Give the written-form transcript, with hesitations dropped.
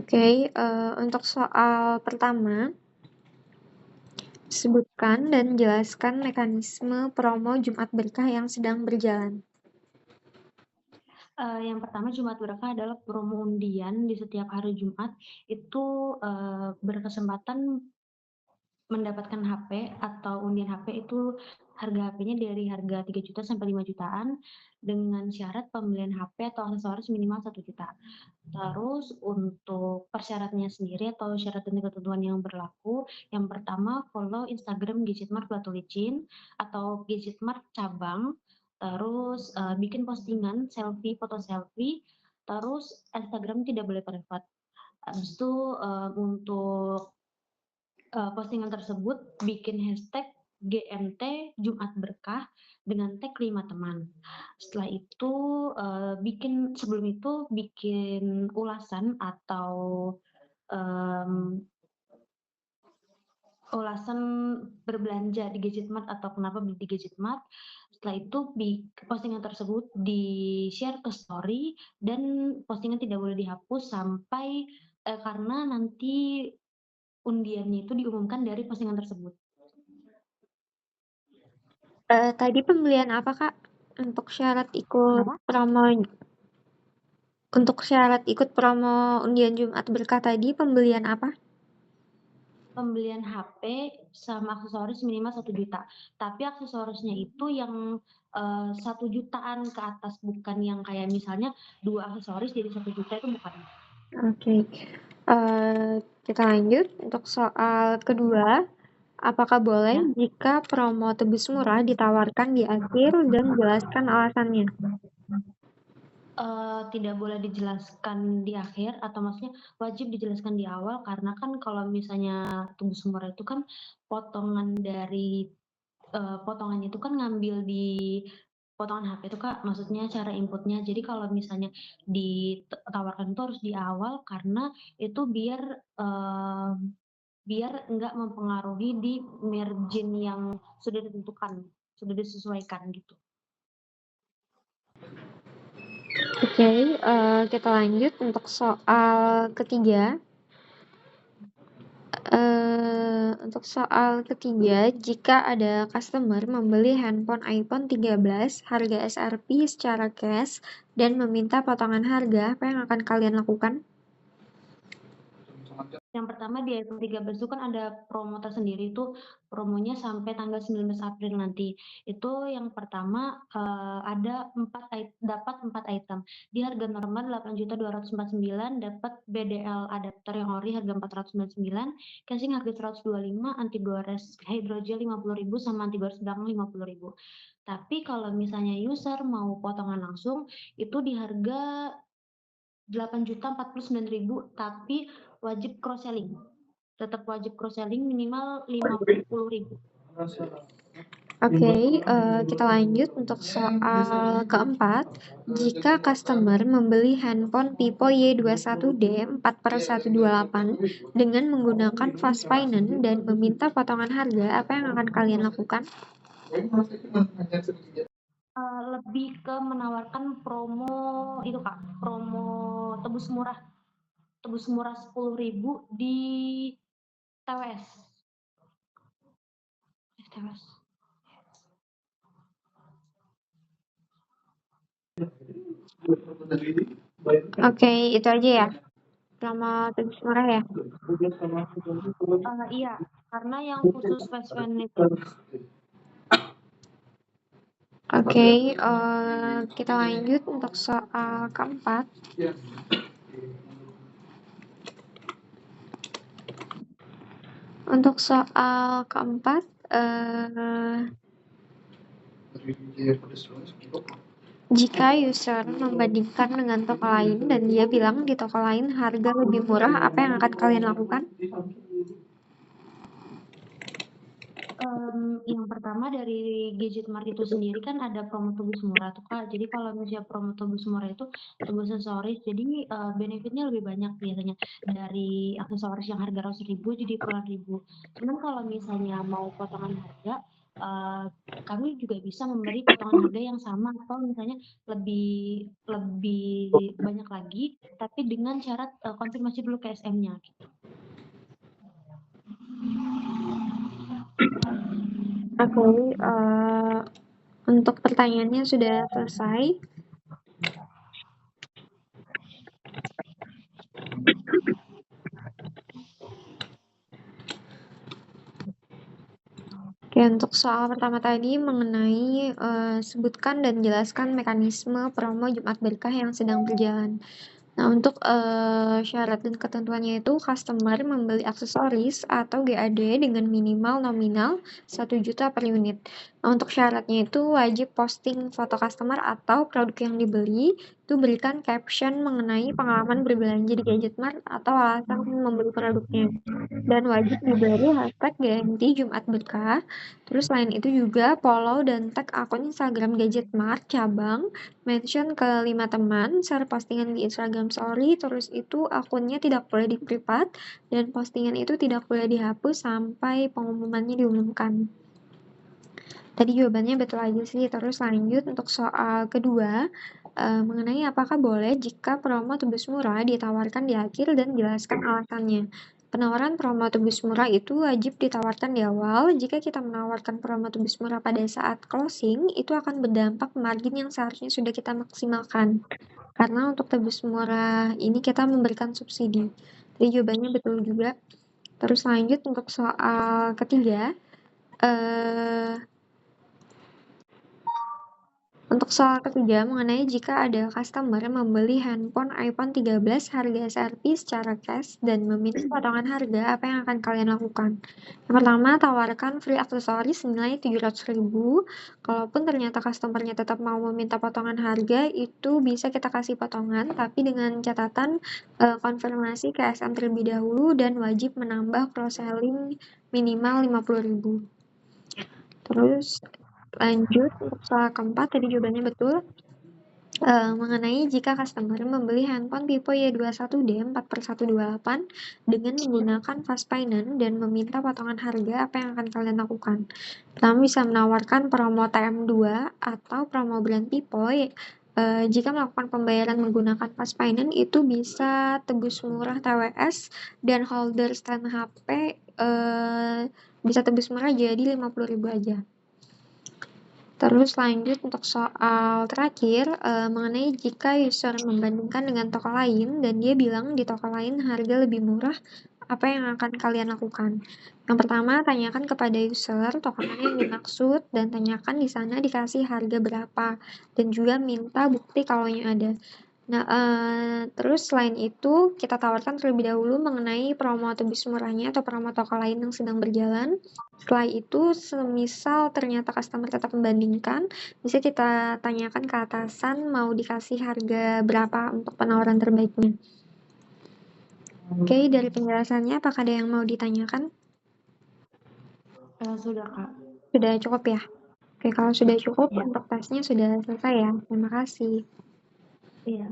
Oke, untuk soal pertama, sebutkan dan jelaskan mekanisme promo Jumat Berkah yang sedang berjalan. Yang pertama Jumat Berkah adalah promo undian di setiap hari Jumat itu, berkesempatan mendapatkan HP atau undian HP itu harga HP-nya dari harga 3 juta sampai 5 jutaan dengan syarat pembelian HP atau aksesoris minimal 1 juta. Terus untuk persyaratannya sendiri atau syarat dan ketentuan yang berlaku, yang pertama follow Instagram Gadgetmart Batu Licin atau Gadgetmart cabang, terus, bikin postingan selfie, foto selfie, terus Instagram tidak boleh private. Habis itu, untuk postingan tersebut bikin hashtag GMT Jumat Berkah dengan tag 5 teman. Setelah itu sebelum itu bikin ulasan atau ulasan berbelanja di Gadgetmart atau kenapa beli di Gadgetmart. Setelah itu postingan tersebut di-share ke story dan postingan tidak boleh dihapus sampai karena nanti undiannya itu diumumkan dari postingan tersebut. Tadi pembelian apa, Kak? Untuk syarat ikut Kenapa? promo undian Jumat Berkah tadi pembelian apa? Pembelian HP sama aksesoris minimal 1 juta. Tapi aksesorisnya itu yang 1 jutaan ke atas, bukan yang kayak misalnya 2 aksesoris jadi 1 juta, itu bukan. Oke, kita lanjut untuk soal kedua. Apakah boleh Ya. jika promo tebus murah ditawarkan di akhir dan jelaskan alasannya? Tidak boleh dijelaskan di akhir atau maksudnya wajib dijelaskan di awal karena kan kalau misalnya tebus murah itu kan potongan dari potongannya itu kan ngambil di potongan HP itu, Kak, maksudnya cara inputnya. Jadi kalau misalnya ditawarkan itu harus di awal karena itu biar enggak mempengaruhi di margin yang sudah ditentukan, sudah disesuaikan gitu. Oke, kita lanjut untuk soal ketiga. Untuk soal ketiga, jika ada customer membeli handphone iPhone 13 harga SRP secara cash dan meminta potongan harga, apa yang akan kalian lakukan? Yang pertama di iPhone 13 itu kan ada promo tersendiri itu, promonya sampai tanggal 19 April nanti. Itu yang pertama, ada dapat 4 item. Di harga normal 8.249.000 dapat BDL adapter yang ori harga 499, casing harga 125, anti gores hydrogel 50.000 sama anti gores belakang 50.000. Tapi kalau misalnya user mau potongan langsung, itu di harga 8.049.000 tapi wajib cross selling. Tetap wajib cross selling minimal 50.000. Oke, kita lanjut untuk soal keempat. Jika customer membeli handphone Vivo Y21D 4/128 dengan menggunakan fast finance dan meminta potongan harga, apa yang akan kalian lakukan? Lebih ke menawarkan promo itu, Kak, promo tebus murah. Tebus murah 10.000 di TWS. TWS. Oke, itu aja ya. Selama tebus murah ya. Iya, karena yang khusus fast finance itu Oke, kita lanjut untuk soal keempat. Untuk soal keempat, jika user membandingkan dengan toko lain dan dia bilang di toko lain harga lebih murah, apa yang akan kalian lakukan? Yang pertama dari Gadgetmart itu sendiri kan ada promo tebus murah tuh, Kak. Jadi kalau misalnya promo tebus murah itu tebus aksesoris, jadi benefitnya lebih banyak biasanya. Dari aksesoris yang harga 100.000 jadi puluhan ribu. Cuman kalau misalnya mau potongan harga, kami juga bisa memberi potongan harga yang sama atau misalnya lebih lebih banyak lagi, tapi dengan syarat konfirmasi dulu ke SM-nya. Oke, untuk pertanyaannya sudah selesai. Oke, untuk soal pertama tadi mengenai sebutkan dan jelaskan mekanisme promo Jumat Berkah yang sedang berjalan. Nah, untuk syarat dan ketentuannya itu customer membeli aksesoris atau GAD dengan minimal nominal 1 juta per unit. Nah, untuk syaratnya itu wajib posting foto customer atau produk yang dibeli, itu berikan caption mengenai pengalaman berbelanja di Gadget Mart atau alasan membeli produknya. Dan wajib diberi hashtag GMT Jumat Berkah. Terus selain itu juga follow dan tag akun Instagram Gadget Mart cabang, mention ke 5 teman, share postingan di Instagram Story, terus itu akunnya tidak boleh di-privat, dan postingan itu tidak boleh dihapus sampai pengumumannya diumumkan. Tadi jawabannya betul aja sih. Terus lanjut untuk soal kedua, mengenai apakah boleh jika promo tebus murah ditawarkan di akhir dan jelaskan alasannya. Penawaran promo tebus murah itu wajib ditawarkan di awal. Jika kita menawarkan promo tebus murah pada saat closing, itu akan berdampak margin yang seharusnya sudah kita maksimalkan. Karena untuk tebus murah ini kita memberikan subsidi. Jadi jawabannya betul juga. Terus lanjut untuk soal ketiga, eh, untuk soal ketiga mengenai jika ada customer membeli handphone iPhone 13 harga SRP secara cash dan meminta potongan harga, apa yang akan kalian lakukan? Yang pertama, tawarkan free aksesoris senilai 700.000. Kalaupun ternyata customernya tetap mau meminta potongan harga, itu bisa kita kasih potongan, tapi dengan catatan konfirmasi ke SM terlebih dahulu dan wajib menambah cross-selling minimal 50.000. Terus lanjut untuk soal keempat, tadi jawabannya betul. Mengenai jika customer membeli handphone tipe Y21D 4/128 dengan menggunakan fast finance dan meminta potongan harga, apa yang akan kalian lakukan? Pertama, bisa menawarkan promo TM2 atau promo brand tipe. Jika melakukan pembayaran menggunakan fast finance itu bisa tebus murah TWS dan holder stand HP bisa tebus murah jadi 50.000 aja. Terus lanjut untuk soal terakhir, mengenai jika user membandingkan dengan toko lain dan dia bilang di toko lain harga lebih murah, apa yang akan kalian lakukan? Yang pertama, tanyakan kepada user toko mana yang dimaksud dan tanyakan di sana dikasih harga berapa dan juga minta bukti kalau yang ada. Nah, terus selain itu kita tawarkan terlebih dahulu mengenai promo tebus murahnya atau promo toko lain yang sedang berjalan. Setelah itu, semisal ternyata customer tetap membandingkan, bisa kita tanyakan ke atasan mau dikasih harga berapa untuk penawaran terbaiknya. Oke, dari penjelasannya apakah ada yang mau ditanyakan? Sudah, Kak. Sudah cukup ya? Oke, kalau sudah cukup Ya. untuk tesnya sudah selesai ya. Terima kasih. Iya.